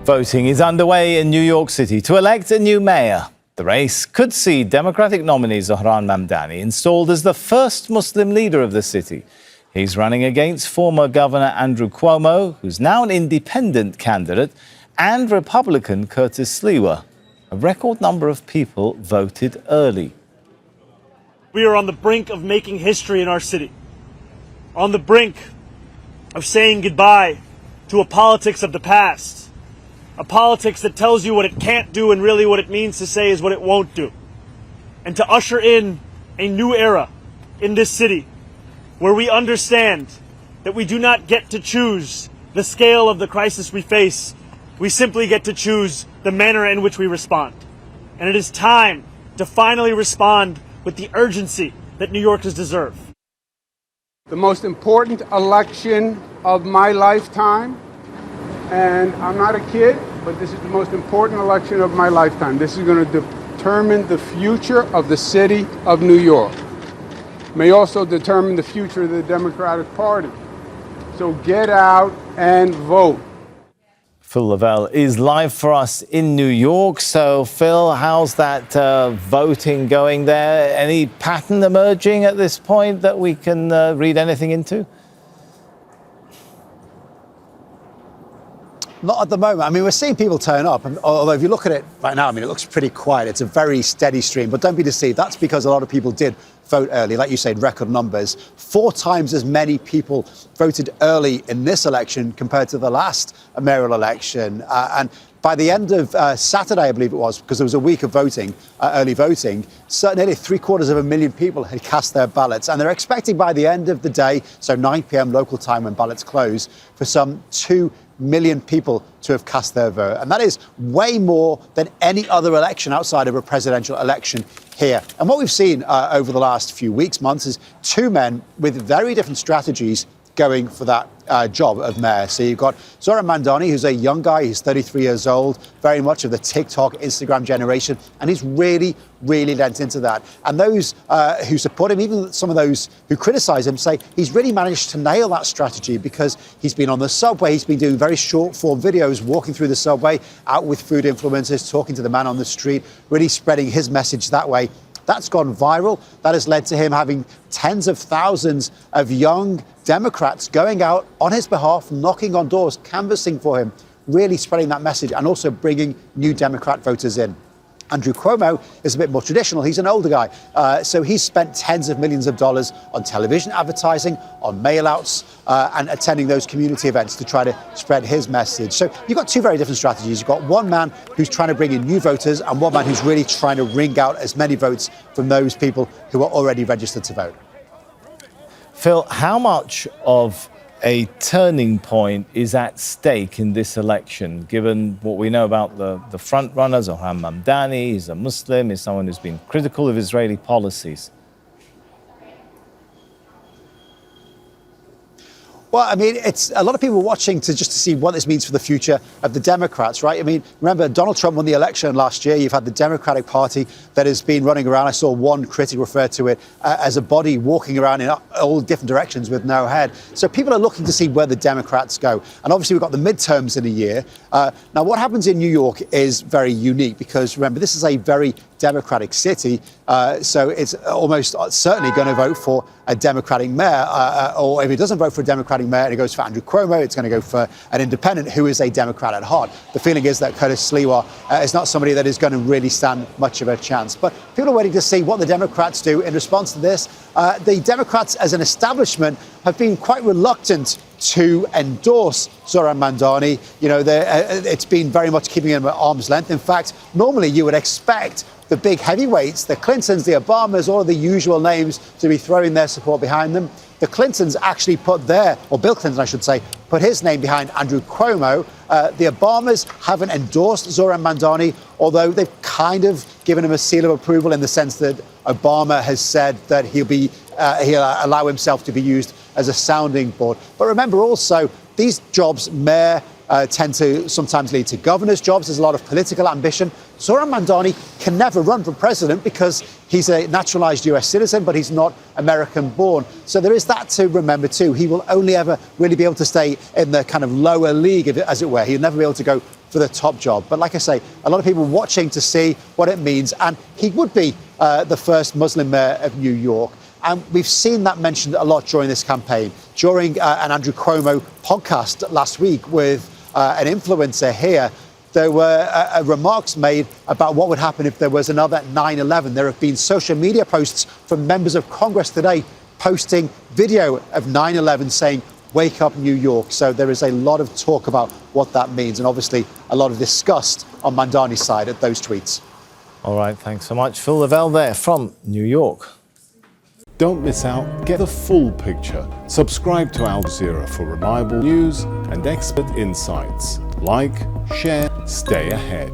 Voting is underway in New York City to elect a new mayor. The race could see Democratic nominee Zohran Mamdani installed as the first Muslim leader of the city. He's running against former Governor Andrew Cuomo, who's now an independent candidate, and Republican Curtis Sliwa. A record number of people voted early. We are on the brink of making history in our city. On the brink of saying goodbye to a politics of the past. A politics that tells you what it can't do and really what it means to say is what it won't do. And to usher in a new era in this city where we understand that we do not get to choose the scale of the crisis we face. We simply get to choose the manner in which we respond. And it is time to finally respond with the urgency that New Yorkers deserve. The most important election of my lifetime. And I'm not a kid, but this is the most important election of my lifetime. This is going to determine the future of the city of New York. May also determine the future of the Democratic Party. So get out and vote. Phil Lavelle is live for us in New York. So, Phil, how's that voting going there? Any pattern emerging at this point that we can read anything into? Not at the moment. I mean, we're seeing people turn up. And although if you look at it right now, I mean, it looks pretty quiet. It's a very steady stream. But don't be deceived. That's because a lot of people did vote early. Like you said, record numbers. 4 times as many people voted early in this election compared to the last mayoral election. And by the end of Saturday, I believe it was, because there was a week of voting, early voting, nearly 750,000 people had cast their ballots. And they're expecting by the end of the day, so 9 p.m. local time when ballots close, for some 2 million people to have cast their vote. And that is way more than any other election outside of a presidential election here. And what we've seen over the last few weeks, months, is 2 men with very different strategies going for that job of mayor. So you've got Zohran Mamdani, who's a young guy, he's 33 years old, very much of the TikTok, Instagram generation, and he's really lent into that. And those who support him, even some of those who criticize him, say he's really managed to nail that strategy because he's been on the subway, he's been doing very short form videos, walking through the subway, out with food influencers, talking to the man on the street, really spreading his message that way. That's gone viral. That has led to him having tens of thousands of young Democrats going out on his behalf, knocking on doors, canvassing for him, really spreading that message and also bringing new Democrat voters in. Andrew Cuomo is a bit more traditional. He's an older guy. So he's spent tens of millions of dollars on television advertising, on mail-outs, and attending those community events to try to spread his message. So you've got 2 very different strategies. You've got one man who's trying to bring in new voters and one man who's really trying to wring out as many votes from those people who are already registered to vote. Phil, how much of a turning point is at stake in this election, given what we know about the front runner, Zohran Mamdani? He's a Muslim, he's someone who's been critical of Israeli policies. Well, I mean, it's a lot of people watching to see what this means for the future of the Democrats, right? I mean, remember, Donald Trump won the election last year. You've had the Democratic Party that has been running around. I saw one critic refer to it as a body walking around in all different directions with no head. So people are looking to see where the Democrats go. And obviously, we've got the midterms in a year. Now, what happens in New York is very unique because, remember, this is a very Democratic city. So it's almost certainly going to vote for a Democratic mayor, or if it doesn't vote for a Democratic mayor and it goes for Andrew Cuomo, it's going to go for an independent who is a Democrat at heart. The feeling is that Curtis Sliwa is not somebody that is going to really stand much of a chance. But people are waiting to see what the Democrats do in response to this. The Democrats as an establishment have been quite reluctant to endorse Zohran Mamdani. You know, it's been very much keeping him at arm's length. In fact, normally you would expect the big heavyweights, the Clintons, the Obamas, all of the usual names to be throwing their support behind them. The Clintons actually put Bill Clinton, I should say, put his name behind Andrew Cuomo. The Obamas haven't endorsed Zohran Mamdani, although they've kind of given him a seal of approval in the sense that Obama has said that he'll allow himself to be used as a sounding board. But remember also, these jobs, mayor, tend to sometimes lead to governor's jobs. There's a lot of political ambition. Zohran Mamdani can never run for president because he's a naturalized US citizen, but he's not American born. So there is that to remember too. He will only ever really be able to stay in the kind of lower league, as it were. He'll never be able to go for the top job. But like I say, a lot of people watching to see what it means. And he would be the first Muslim mayor of New York. And we've seen that mentioned a lot during this campaign. During an Andrew Cuomo podcast last week with an influencer here, there were remarks made about what would happen if there was another 9/11. There have been social media posts from members of Congress today posting video of 9/11 saying, "Wake up, New York." So there is a lot of talk about what that means, and obviously a lot of disgust on Mamdani's side at those tweets. All right, thanks so much. Phil Lavelle there from New York. Don't miss out. Get the full picture. Subscribe to Al Jazeera for reliable news and expert insights. Like, share, stay ahead.